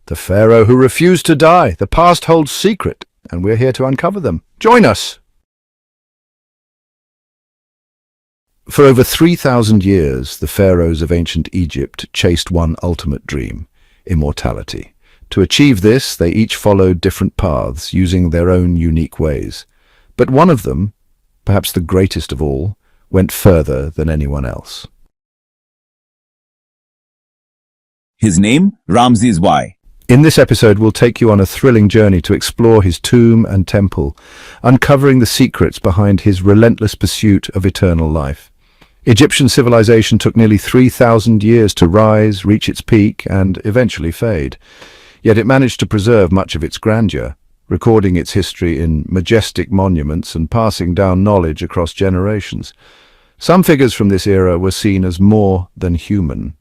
The pharaoh who refused to die. The past holds secret, and we're here to uncover them. Join us! For over 3,000 years, the pharaohs of ancient Egypt chased one ultimate dream: immortality. To achieve this, they each followed different paths, using their own unique ways. But one of them, perhaps the greatest of all, went further than anyone else. His name? Ramses I. In this episode, we'll take you on a thrilling journey to explore his tomb and temple, uncovering the secrets behind his relentless pursuit of eternal life. Egyptian civilization took nearly 3,000 years to rise, reach its peak, and eventually fade. Yet it managed to preserve much of its grandeur, recording its history in majestic monuments and passing down knowledge across generations. Some figures from this era were seen as more than human.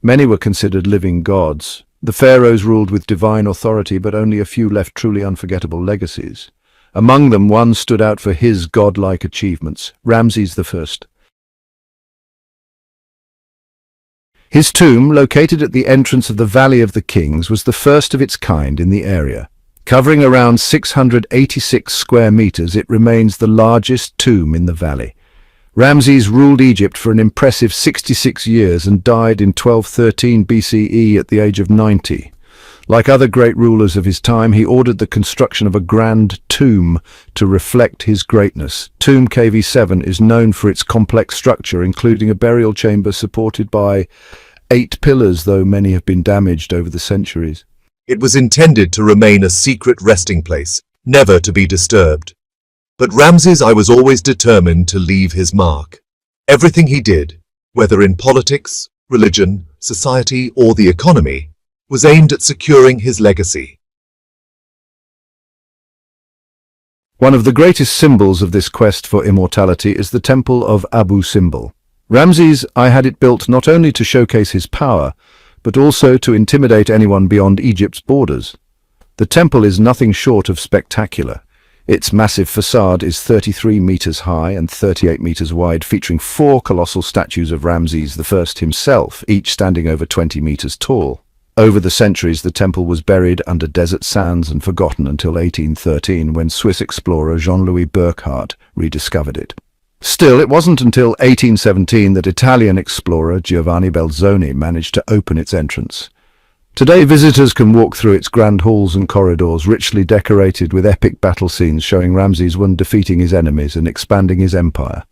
Many were considered living gods. The pharaohs ruled with divine authority, but only a few left truly unforgettable legacies. Among them, one stood out for his godlike achievements: Ramses I. His tomb, located at the entrance of the Valley of the Kings, was the first of its kind in the area. Covering around 686 square meters, it remains the largest tomb in the valley. Ramses ruled Egypt for an impressive 66 years and died in 1213 BCE at the age of 90. Like other great rulers of his time, he ordered the construction of a grand tomb to reflect his greatness. Tomb KV7 is known for its complex structure, including a burial chamber supported by 8 pillars, though many have been damaged over the centuries. It was intended to remain a secret resting place, never to be disturbed. But Ramses I was always determined to leave his mark. Everything he did, whether in politics, religion, society, or the economy, was aimed at securing his legacy. One of the greatest symbols of this quest for immortality is the Temple of Abu Simbel. Ramses I had it built not only to showcase his power, but also to intimidate anyone beyond Egypt's borders. The temple is nothing short of spectacular. Its massive facade is 33 meters high and 38 meters wide, featuring 4 colossal statues of Ramses I himself, each standing over 20 meters tall. Over the centuries, the temple was buried under desert sands and forgotten until 1813, when Swiss explorer Jean-Louis Burckhardt rediscovered it. Still, it wasn't until 1817 that Italian explorer Giovanni Belzoni managed to open its entrance. Today, visitors can walk through its grand halls and corridors, richly decorated with epic battle scenes showing Ramses I defeating his enemies and expanding his empire.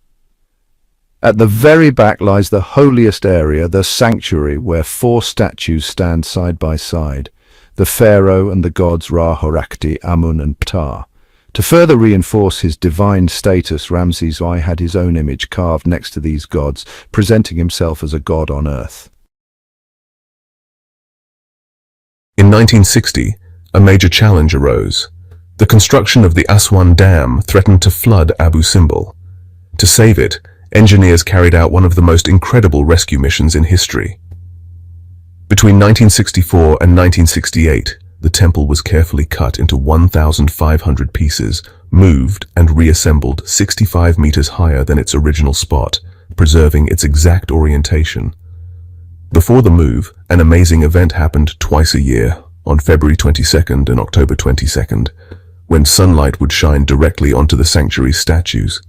At the very back lies the holiest area, the sanctuary, where 4 statues stand side by side: the pharaoh and the gods Ra, Horakti, Amun, and Ptah. To further reinforce his divine status, Ramses I had his own image carved next to these gods, presenting himself as a god on earth. In 1960, a major challenge arose. The construction of the Aswan Dam threatened to flood Abu Simbel. To save it, engineers carried out one of the most incredible rescue missions in history. Between 1964 and 1968, the temple was carefully cut into 1,500 pieces, moved and reassembled 65 meters higher than its original spot, preserving its exact orientation. Before the move, an amazing event happened twice a year, on February 22nd and October 22nd, when sunlight would shine directly onto the sanctuary's statues.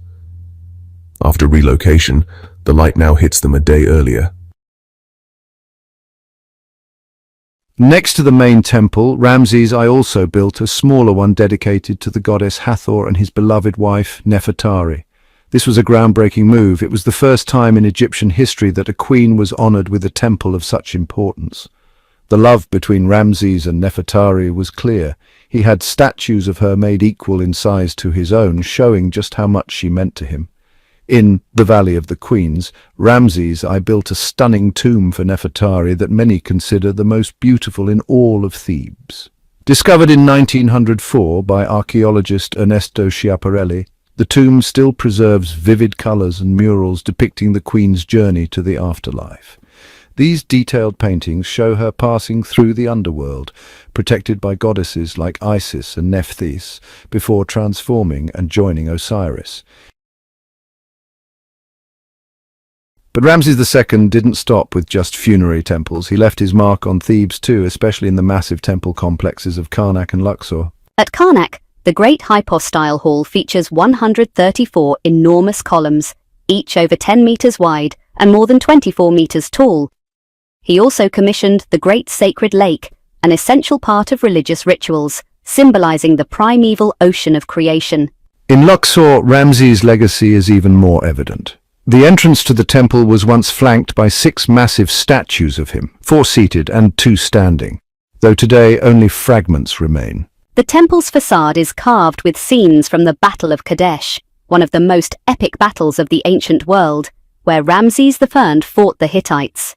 After relocation, the light now hits them a day earlier. Next to the main temple, Ramses I also built a smaller one dedicated to the goddess Hathor and his beloved wife Nefertari. This was a groundbreaking move. It was the first time in Egyptian history that a queen was honored with a temple of such importance. The love between Ramses and Nefertari was clear. He had statues of her made equal in size to his own, showing just how much she meant to him. In the Valley of the Queens, Ramses I built a stunning tomb for Nefertari that many consider the most beautiful in all of Thebes. Discovered in 1904 by archaeologist Ernesto Schiaparelli, the tomb still preserves vivid colors and murals depicting the queen's journey to the afterlife. These detailed paintings show her passing through the underworld, protected by goddesses like Isis and Nephthys, before transforming and joining Osiris. But Ramses II didn't stop with just funerary temples. He left his mark on Thebes too, especially in the massive temple complexes of Karnak and Luxor. At Karnak, the Great Hypostyle Hall features 134 enormous columns, each over 10 meters wide and more than 24 meters tall. He also commissioned the Great Sacred Lake, an essential part of religious rituals, symbolizing the primeval ocean of creation. In Luxor, Ramses' legacy is even more evident. The entrance to the temple was once flanked by 6 massive statues of him, 4 seated and 2 standing, though today only fragments remain. The temple's facade is carved with scenes from the Battle of Kadesh, one of the most epic battles of the ancient world, where Ramses I fought the Hittites.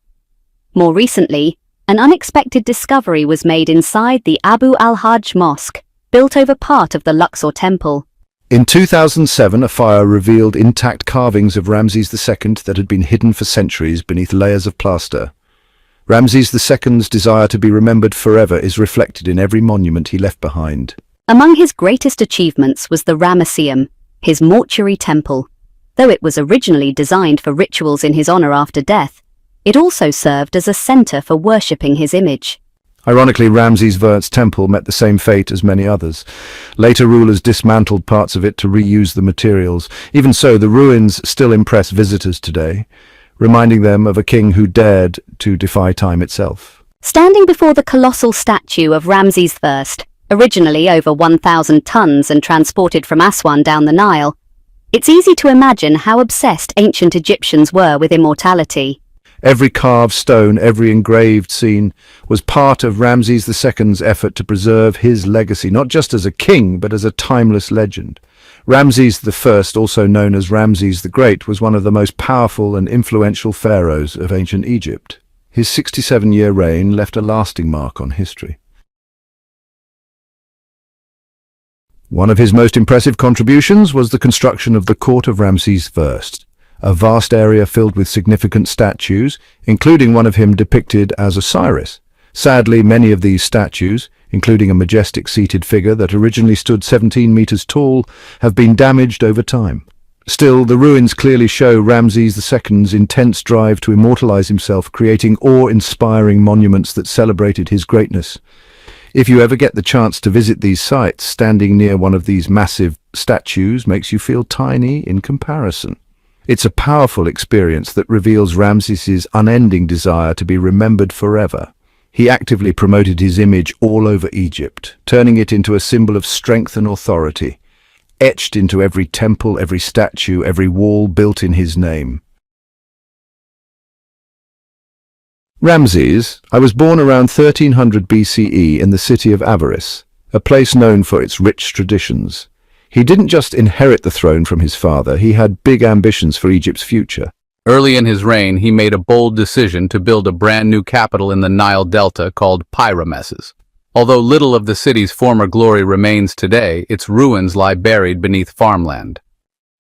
More recently, an unexpected discovery was made inside the Abu al-Hajj Mosque, built over part of the Luxor Temple. In 2007, a fire revealed intact carvings of Ramses II that had been hidden for centuries beneath layers of plaster. Ramses II's desire to be remembered forever is reflected in every monument he left behind. Among his greatest achievements was the Ramesseum, his mortuary temple. Though it was originally designed for rituals in his honor after death, it also served as a center for worshipping his image. Ironically, Ramses I's temple met the same fate as many others. Later rulers dismantled parts of it to reuse the materials. Even so, the ruins still impress visitors today, reminding them of a king who dared to defy time itself. Standing before the colossal statue of Ramses I, originally over 1,000 tons and transported from Aswan down the Nile, it's easy to imagine how obsessed ancient Egyptians were with immortality. Every carved stone, every engraved scene was part of Ramses II's effort to preserve his legacy, not just as a king, but as a timeless legend. Ramses I, also known as Ramses the Great, was one of the most powerful and influential pharaohs of ancient Egypt. His 67-year reign left a lasting mark on history. One of his most impressive contributions was the construction of the court of Ramses I, a vast area filled with significant statues, including one of him depicted as Osiris. Sadly, many of these statues, including a majestic seated figure that originally stood 17 meters tall, have been damaged over time. Still, the ruins clearly show Ramses II's intense drive to immortalize himself, creating awe-inspiring monuments that celebrated his greatness. If you ever get the chance to visit these sites, standing near one of these massive statues makes you feel tiny in comparison. It's a powerful experience that reveals Ramses's unending desire to be remembered forever. He actively promoted his image all over Egypt, turning it into a symbol of strength and authority, etched into every temple, every statue, every wall built in his name. Ramses, I was born around 1300 BCE in the city of Avaris, a place known for its rich traditions. He didn't just inherit the throne from his father, he had big ambitions for Egypt's future. Early in his reign, he made a bold decision to build a brand new capital in the Nile Delta called Pharaohs. Although little of the city's former glory remains today, its ruins lie buried beneath farmland.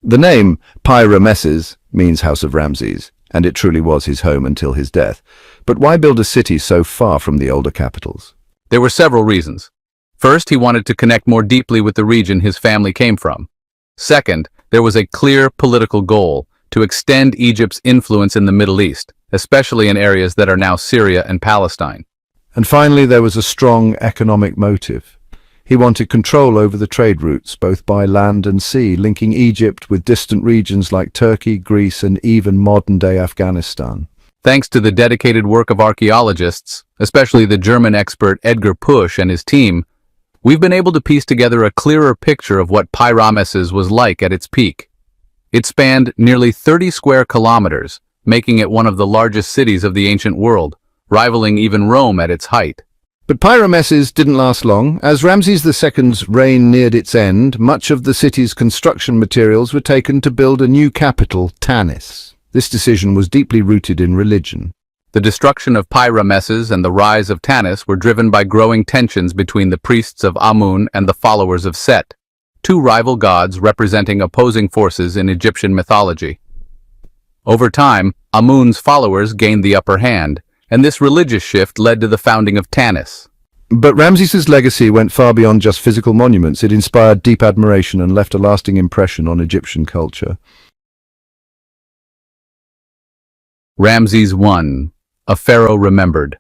The name Pharaohs means House of Ramses, and it truly was his home until his death. But why build a city so far from the older capitals? There were several reasons. First, he wanted to connect more deeply with the region his family came from. Second, there was a clear political goal to extend Egypt's influence in the Middle East, especially in areas that are now Syria and Palestine. And finally, there was a strong economic motive. He wanted control over the trade routes, both by land and sea, linking Egypt with distant regions like Turkey, Greece, and even modern-day Afghanistan. Thanks to the dedicated work of archaeologists, especially the German expert Edgar Pusch and his team, we've been able to piece together a clearer picture of what Pharaohs was like at its peak. It spanned nearly 30 square kilometers, making it one of the largest cities of the ancient world, rivaling even Rome at its height. But Pharaohs didn't last long. As Ramses II's reign neared its end, much of the city's construction materials were taken to build a new capital, Tanis. This decision was deeply rooted in religion. The destruction of Pharaohs and the rise of Tanis were driven by growing tensions between the priests of Amun and the followers of Set, two rival gods representing opposing forces in Egyptian mythology. Over time, Amun's followers gained the upper hand, and this religious shift led to the founding of Tanis. But Ramses's legacy went far beyond just physical monuments. It inspired deep admiration and left a lasting impression on Egyptian culture. Ramses I, a pharaoh remembered.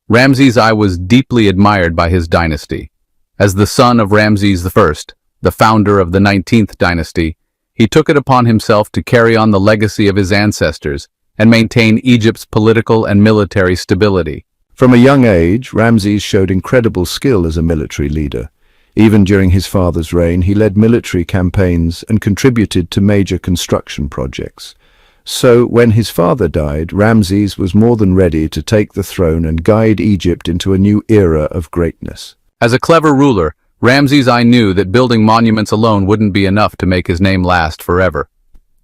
Ramses I was deeply admired by his dynasty. As the son of Ramses I, the founder of the 19th dynasty, he took it upon himself to carry on the legacy of his ancestors and maintain Egypt's political and military stability. From a young age, Ramses showed incredible skill as a military leader. Even during his father's reign, he led military campaigns and contributed to major construction projects. So, when his father died, Ramses was more than ready to take the throne and guide Egypt into a new era of greatness. As a clever ruler, Ramses I knew that building monuments alone wouldn't be enough to make his name last forever.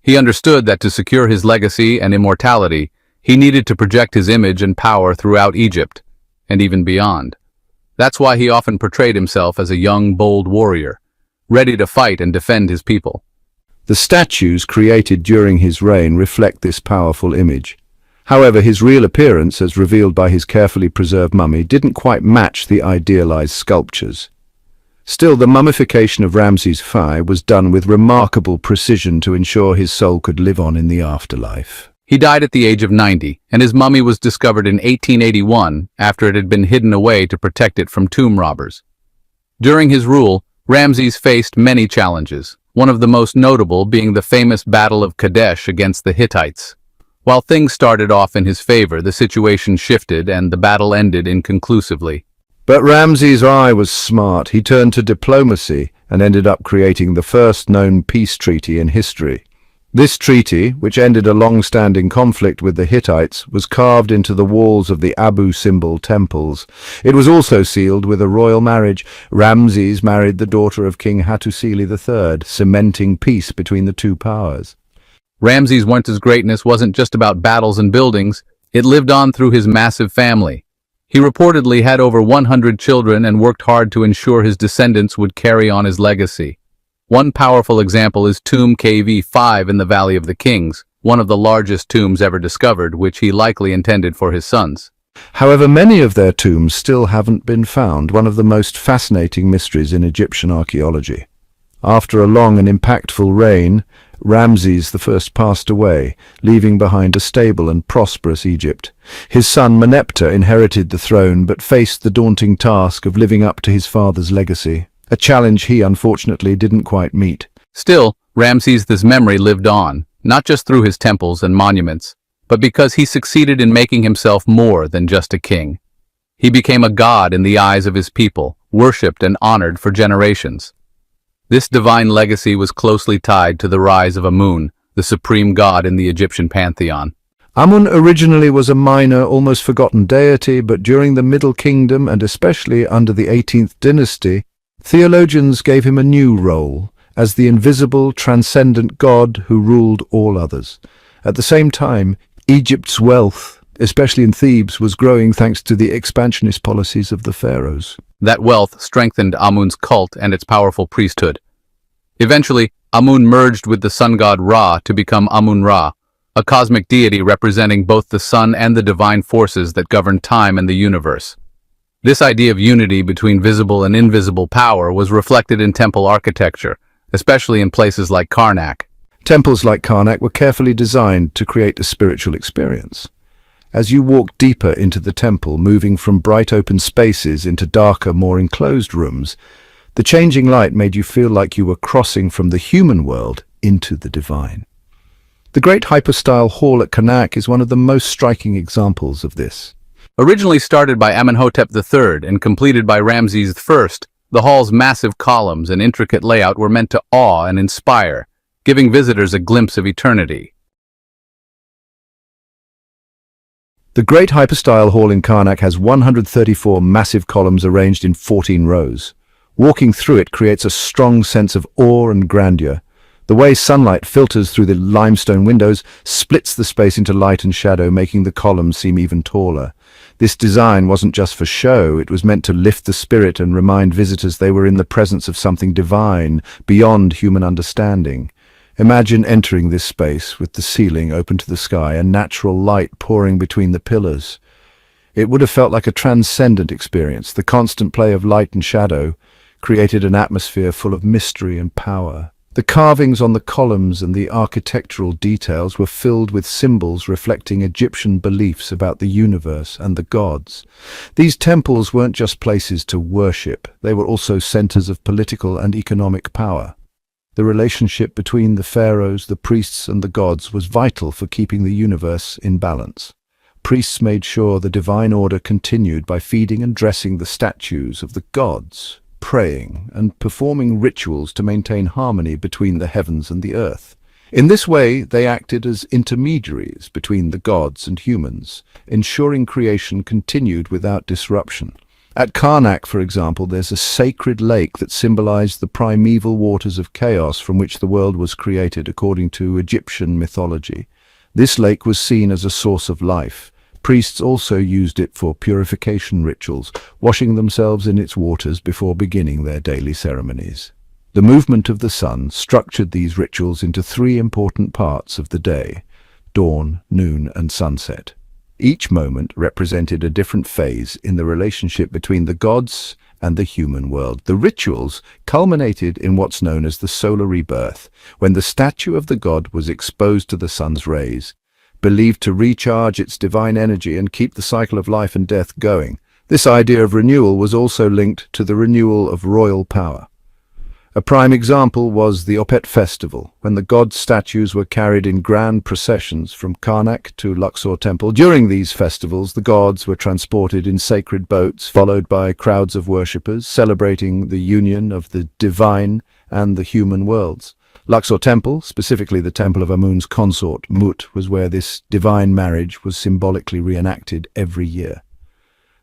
He understood that to secure his legacy and immortality, he needed to project his image and power throughout Egypt, and even beyond. That's why he often portrayed himself as a young, bold warrior, ready to fight and defend his people. The statues created during his reign reflect this powerful image. However, his real appearance, as revealed by his carefully preserved mummy, didn't quite match the idealized sculptures. Still, the mummification of Ramses I was done with remarkable precision to ensure his soul could live on in the afterlife. He died at the age of 90, and his mummy was discovered in 1881 after it had been hidden away to protect it from tomb robbers. During his rule, Ramses faced many challenges, one of the most notable being the famous Battle of Kadesh against the Hittites. While things started off in his favor, the situation shifted and the battle ended inconclusively. But Ramses I was smart. He turned to diplomacy and ended up creating the first known peace treaty in history. This treaty, which ended a long-standing conflict with the Hittites, was carved into the walls of the Abu Simbel temples. It was also sealed with a royal marriage. Ramses married the daughter of King Hattusili III, cementing peace between the two powers. Ramses I's greatness wasn't just about battles and buildings, it lived on through his massive family. He reportedly had over 100 children and worked hard to ensure his descendants would carry on his legacy. One powerful example is Tomb KV5 in the Valley of the Kings, one of the largest tombs ever discovered, which he likely intended for his sons. However, many of their tombs still haven't been found, one of the most fascinating mysteries in Egyptian archaeology. After a long and impactful reign, Ramses I passed away, leaving behind a stable and prosperous Egypt. His son Meneptah inherited the throne but faced the daunting task of living up to his father's legacy, a challenge he unfortunately didn't quite meet. Still, Ramses' memory lived on, not just through his temples and monuments, but because he succeeded in making himself more than just a king. He became a god in the eyes of his people, worshipped and honored for generations. This divine legacy was closely tied to the rise of Amun, the supreme god in the Egyptian pantheon. Amun originally was a minor, almost forgotten deity, but during the Middle Kingdom and especially under the 18th dynasty, theologians gave him a new role as the invisible, transcendent god who ruled all others. At the same time, Egypt's wealth, especially in Thebes, was growing thanks to the expansionist policies of the pharaohs. That wealth strengthened Amun's cult and its powerful priesthood. Eventually, Amun merged with the sun god Ra to become Amun-Ra, a cosmic deity representing both the sun and the divine forces that govern time and the universe. This idea of unity between visible and invisible power was reflected in temple architecture, especially in places like Karnak. Temples like Karnak were carefully designed to create a spiritual experience. As you walked deeper into the temple, moving from bright open spaces into darker, more enclosed rooms, the changing light made you feel like you were crossing from the human world into the divine. The Great Hypostyle Hall at Karnak is one of the most striking examples of this. Originally started by Amenhotep III and completed by Ramses I, the hall's massive columns and intricate layout were meant to awe and inspire, giving visitors a glimpse of eternity. The Great Hypostyle Hall in Karnak has 134 massive columns arranged in 14 rows. Walking through it creates a strong sense of awe and grandeur. The way sunlight filters through the limestone windows splits the space into light and shadow, making the columns seem even taller. This design wasn't just for show, it was meant to lift the spirit and remind visitors they were in the presence of something divine, beyond human understanding. Imagine entering this space with the ceiling open to the sky and natural light pouring between the pillars. It would have felt like a transcendent experience. The constant play of light and shadow created an atmosphere full of mystery and power. The carvings on the columns and the architectural details were filled with symbols reflecting Egyptian beliefs about the universe and the gods. These temples weren't just places to worship, they were also centers of political and economic power. The relationship between the pharaohs, the priests, and the gods was vital for keeping the universe in balance. Priests made sure the divine order continued by feeding and dressing the statues of the gods, praying and performing rituals to maintain harmony between the heavens and the earth. In this way, they acted as intermediaries between the gods and humans, ensuring creation continued without disruption. At Karnak, for example, there's a sacred lake that symbolized the primeval waters of chaos from which the world was created according to Egyptian mythology. This lake was seen as a source of life. Priests also used it for purification rituals, washing themselves in its waters before beginning their daily ceremonies. The movement of the sun structured these rituals into three important parts of the day: dawn, noon, and sunset. Each moment represented a different phase in the relationship between the gods and the human world. The rituals culminated in what's known as the solar rebirth, when the statue of the god was exposed to the sun's rays, believed to recharge its divine energy and keep the cycle of life and death going. This idea of renewal was also linked to the renewal of royal power. A prime example was the Opet festival, when the god statues were carried in grand processions from Karnak to Luxor Temple. During these festivals, the gods were transported in sacred boats, followed by crowds of worshippers, celebrating the union of the divine and the human worlds. Luxor Temple, specifically the temple of Amun's consort, Mut, was where this divine marriage was symbolically reenacted every year.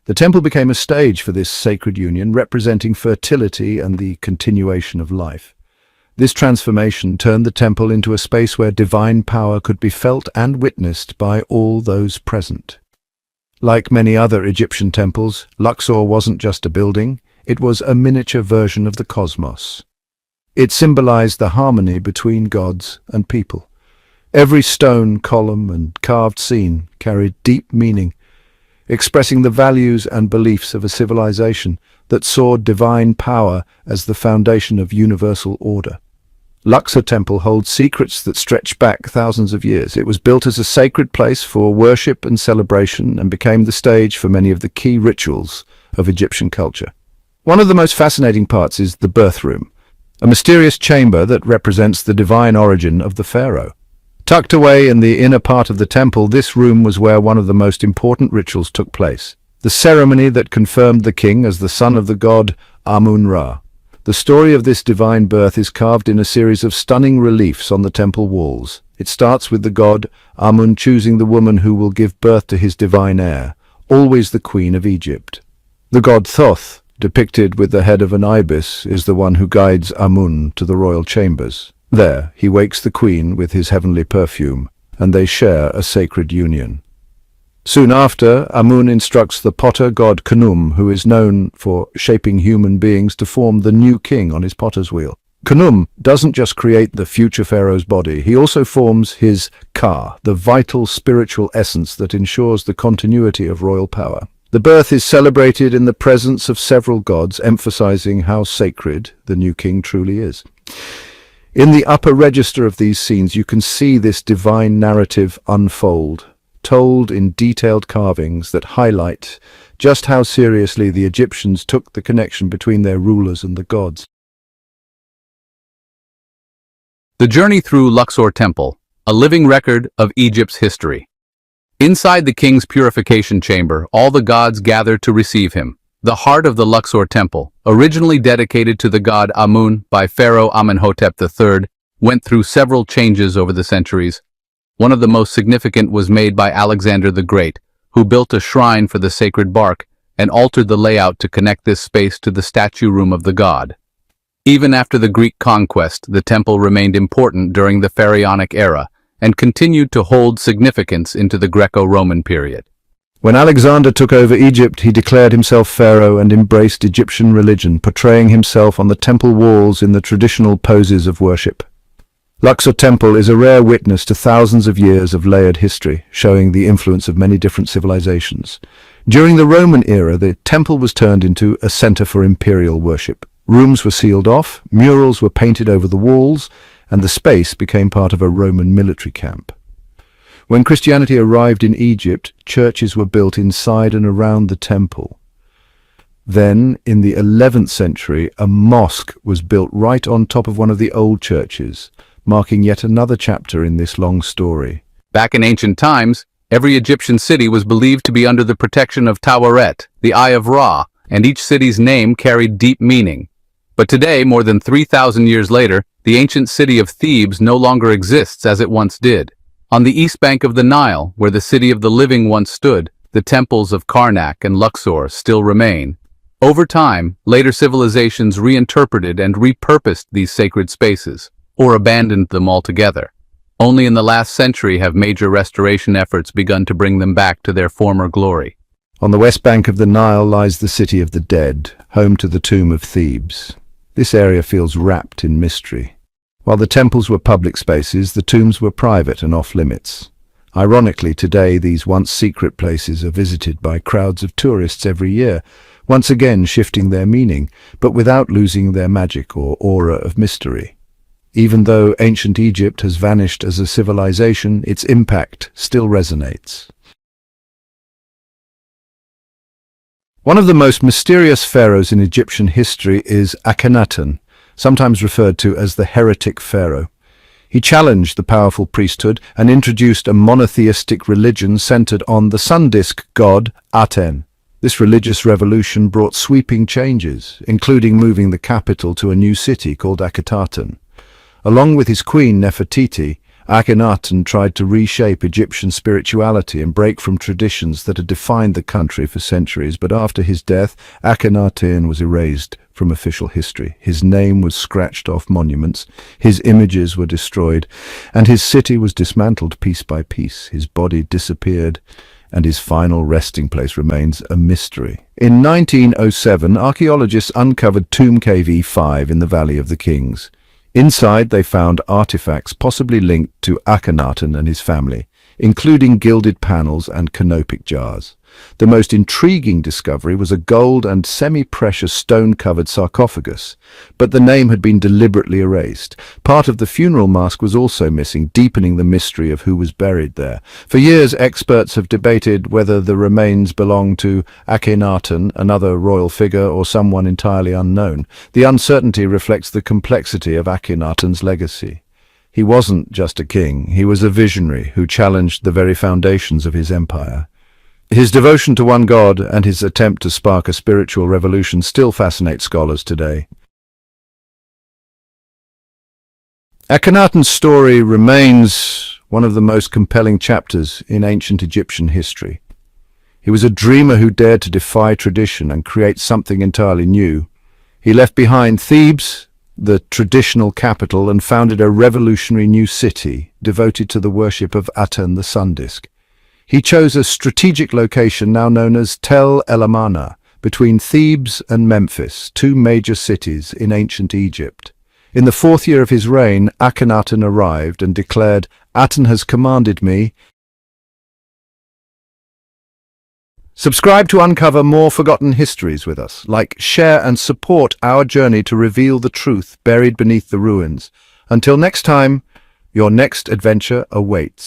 The temple became a stage for this sacred union, representing fertility and the continuation of life. This transformation turned the temple into a space where divine power could be felt and witnessed by all those present. Like many other Egyptian temples, Luxor wasn't just a building, it was a miniature version of the cosmos. It symbolized the harmony between gods and people. Every stone, column, and carved scene carried deep meaning, expressing the values and beliefs of a civilization that saw divine power as the foundation of universal order. Luxor Temple holds secrets that stretch back thousands of years. It was built as a sacred place for worship and celebration and became the stage for many of the key rituals of Egyptian culture. One of the most fascinating parts is the birth room, a mysterious chamber that represents the divine origin of the pharaoh. Tucked away in the inner part of the temple, this room was where one of the most important rituals took place, the ceremony that confirmed the king as the son of the god Amun-Ra. The story of this divine birth is carved in a series of stunning reliefs on the temple walls. It starts with the god Amun choosing the woman who will give birth to his divine heir, always the queen of Egypt. The god Thoth, depicted with the head of an ibis, is the one who guides Amun to the royal chambers. There, he wakes the queen with his heavenly perfume, and they share a sacred union. Soon after, Amun instructs the potter god Khnum, who is known for shaping human beings, to form the new king on his potter's wheel. Khnum doesn't just create the future pharaoh's body, he also forms his Ka, the vital spiritual essence that ensures the continuity of royal power. The birth is celebrated in the presence of several gods, emphasizing how sacred the new king truly is. In the upper register of these scenes, you can see this divine narrative unfold, told in detailed carvings that highlight just how seriously the Egyptians took the connection between their rulers and the gods. The journey through Luxor Temple, a living record of Egypt's history. Inside the king's purification chamber, all the gods gathered to receive him. The heart of the Luxor Temple, originally dedicated to the god Amun by Pharaoh Amenhotep III, went through several changes over the centuries. One of the most significant was made by Alexander the Great, who built a shrine for the sacred bark and altered the layout to connect this space to the statue room of the god. Even after the Greek conquest, the temple remained important during the Pharaonic era and continued to hold significance into the Greco-Roman period. When Alexander took over Egypt, he declared himself pharaoh and embraced Egyptian religion, portraying himself on the temple walls in the traditional poses of worship. Luxor Temple is a rare witness to thousands of years of layered history, showing the influence of many different civilizations. During the Roman era, the temple was turned into a center for imperial worship. Rooms were sealed off, murals were painted over the walls, and the space became part of a Roman military camp. When Christianity arrived in Egypt, churches were built inside and around the temple. Then, in the 11th century, a mosque was built right on top of one of the old churches, marking yet another chapter in this long story. Back in ancient times, every Egyptian city was believed to be under the protection of Taweret, the Eye of Ra, and each city's name carried deep meaning. But today, more than 3,000 years later, the ancient city of Thebes no longer exists as it once did. On the east bank of the Nile, where the city of the living once stood, the temples of Karnak and Luxor still remain. Over time, later civilizations reinterpreted and repurposed these sacred spaces, or abandoned them altogether. Only in the last century have major restoration efforts begun to bring them back to their former glory. On the west bank of the Nile lies the city of the dead, home to the tomb of Thebes. This area feels wrapped in mystery. While the temples were public spaces, the tombs were private and off-limits. Ironically, today these once secret places are visited by crowds of tourists every year, once again shifting their meaning, but without losing their magic or aura of mystery. Even though ancient Egypt has vanished as a civilization, its impact still resonates. One of the most mysterious pharaohs in Egyptian history is Akhenaten, sometimes referred to as the heretic pharaoh. He challenged the powerful priesthood and introduced a monotheistic religion centered on the sun disk god Aten. This religious revolution brought sweeping changes, including moving the capital to a new city called Akhenaten. Along with his queen Nefertiti, Akhenaten tried to reshape Egyptian spirituality and break from traditions that had defined the country for centuries. But after his death, Akhenaten was erased from official history. His name was scratched off monuments, his images were destroyed, and his city was dismantled piece by piece. His body disappeared, and his final resting place remains a mystery. In 1907, archaeologists uncovered Tomb Cave E5 in the Valley of the Kings. Inside, they found artifacts possibly linked to Akhenaten and his family, including gilded panels and canopic jars. The most intriguing discovery was a gold and semi-precious stone-covered sarcophagus, but the name had been deliberately erased. Part of the funeral mask was also missing, deepening the mystery of who was buried there. For years, experts have debated whether the remains belong to Akhenaten, another royal figure, or someone entirely unknown. The uncertainty reflects the complexity of Akhenaten's legacy. He wasn't just a king, he was a visionary who challenged the very foundations of his empire. His devotion to one god and his attempt to spark a spiritual revolution still fascinate scholars today. Akhenaten's story remains one of the most compelling chapters in ancient Egyptian history. He was a dreamer who dared to defy tradition and create something entirely new. He left behind Thebes, the traditional capital, and founded a revolutionary new city devoted to the worship of Aten, the sun disk. He chose a strategic location now known as Tel El Amarna, between Thebes and Memphis, two major cities in ancient Egypt. In the 4th year of his reign, Akhenaten arrived and declared, "Aten has commanded me." Subscribe to uncover more forgotten histories with us. Like, share and support our journey to reveal the truth buried beneath the ruins. Until next time, your next adventure awaits.